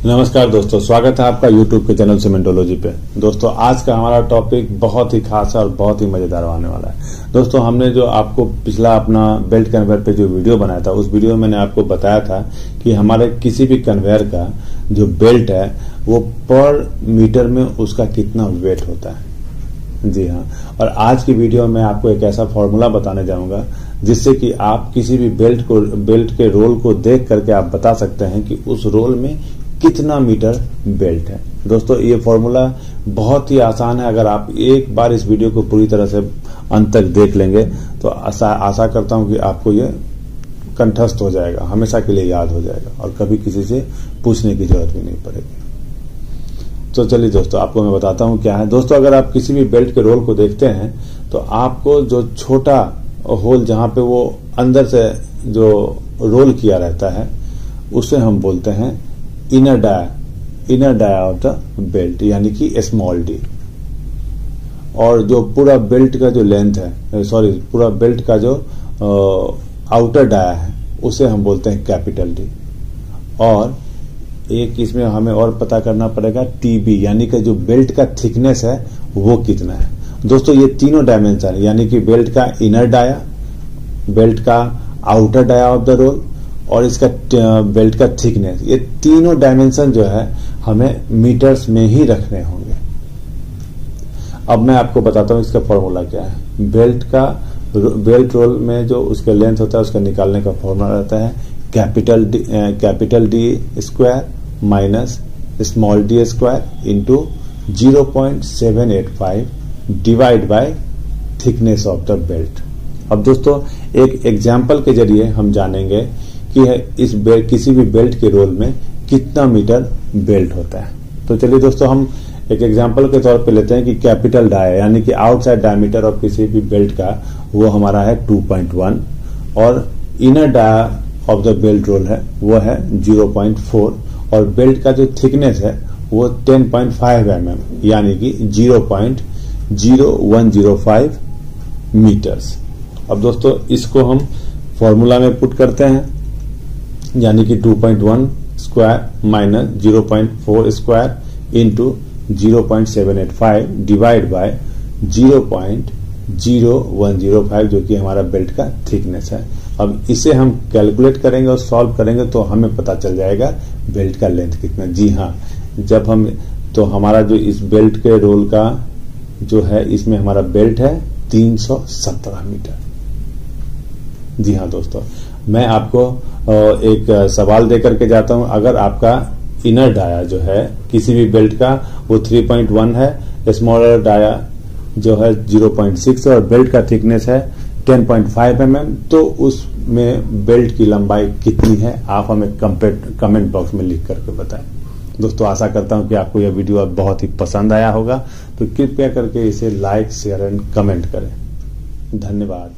नमस्कार दोस्तों, स्वागत है आपका YouTube के चैनल सीमेंटोलॉजी पे। दोस्तों आज का हमारा टॉपिक बहुत ही खास है और बहुत ही मजेदार होने वाला है। दोस्तों हमने जो आपको पिछला अपना बेल्ट कन्वेयर पे जो वीडियो बनाया था, उस वीडियो में मैंने आपको बताया था कि हमारे किसी भी कन्वेयर का जो बेल्ट है वो पर मीटर में उसका कितना वेट होता है। जी हाँ, और आज की वीडियो में आपको एक ऐसा फॉर्मूला बताने जाऊंगा जिससे कि आप किसी भी बेल्ट के रोल को देख करके आप बता सकते हैं कि उस रोल में कितना मीटर बेल्ट है। दोस्तों ये फॉर्मूला बहुत ही आसान है। अगर आप एक बार इस वीडियो को पूरी तरह से अंत तक देख लेंगे तो आशा करता हूं कि आपको ये कंठस्थ हो जाएगा, हमेशा के लिए याद हो जाएगा और कभी किसी से पूछने की जरूरत भी नहीं पड़ेगी। तो चलिए दोस्तों आपको मैं बताता हूं क्या है। दोस्तों अगर आप किसी भी बेल्ट के रोल को देखते हैं तो आपको जो छोटा होल जहां पे वो अंदर से जो रोल किया रहता है उसे हम बोलते हैं inner dia of the belt, यानी कि स्मॉल डी। और जो पूरा बेल्ट का जो लेंथ है, पूरा बेल्ट का जो आउटर डाया है उसे हम बोलते हैं कैपिटल डी। और एक इसमें हमें और पता करना पड़ेगा टीबी, यानी कि जो बेल्ट का थिकनेस है वो कितना है। दोस्तों ये तीनों डायमेंशन यानी कि बेल्ट का इनर डाया, बेल्ट का outer dia of the roll और इसका बेल्ट का थिकनेस, ये तीनों डायमेंशन जो है हमें मीटर्स में ही रखने होंगे। अब मैं आपको बताता हूं इसका फॉर्मूला क्या है। बेल्ट रोल में जो उसका लेंथ होता है उसका निकालने का फॉर्मूला रहता है capital D square minus small D square into 0.785 divide by thickness of the belt. अब दोस्तों एक एग्जाम्पल के जरिए हम जानेंगे कि किसी भी बेल्ट के रोल में कितना मीटर बेल्ट होता है। तो चलिए दोस्तों हम एक एग्जांपल के तौर पे लेते हैं कि कैपिटल डाया यानी कि आउटसाइड डायमीटर ऑफ किसी भी बेल्ट का वो हमारा है 2.1 और inner dia of the belt roll है वो है 0.4 और बेल्ट का जो थिकनेस है वो 10.5 mm यानी कि 0.0105 मीटर्स। अब दोस्तों इसको हम फॉर्मूला में पुट करते हैं, यानी कि 2.1 square minus 0.4 square into 0.785 divide by 0.0105 जो कि हमारा बेल्ट का थिकनेस है। अब इसे हम कैलकुलेट करेंगे और सॉल्व करेंगे तो हमें पता चल जाएगा बेल्ट का लेंथ कितना। जी हाँ, जब हम तो हमारा जो इस बेल्ट के रोल का जो है इसमें हमारा बेल्ट है 317 मीटर। जी हाँ दोस्तों, मैं आपको एक सवाल देकर के जाता हूं। अगर आपका इनर डाया जो है किसी भी बेल्ट का वो 3.1 है, स्मॉलर डाया जो है 0.6 और बेल्ट का थिकनेस है 10.5 mm, तो उसमें बेल्ट की लंबाई कितनी है आप हमें कमेंट बॉक्स में लिख करके बताएं। दोस्तों आशा करता हूं कि आपको यह वीडियो बहुत ही पसंद आया होगा, तो कृपया करके इसे लाइक, शेयर एंड कमेंट करें। धन्यवाद।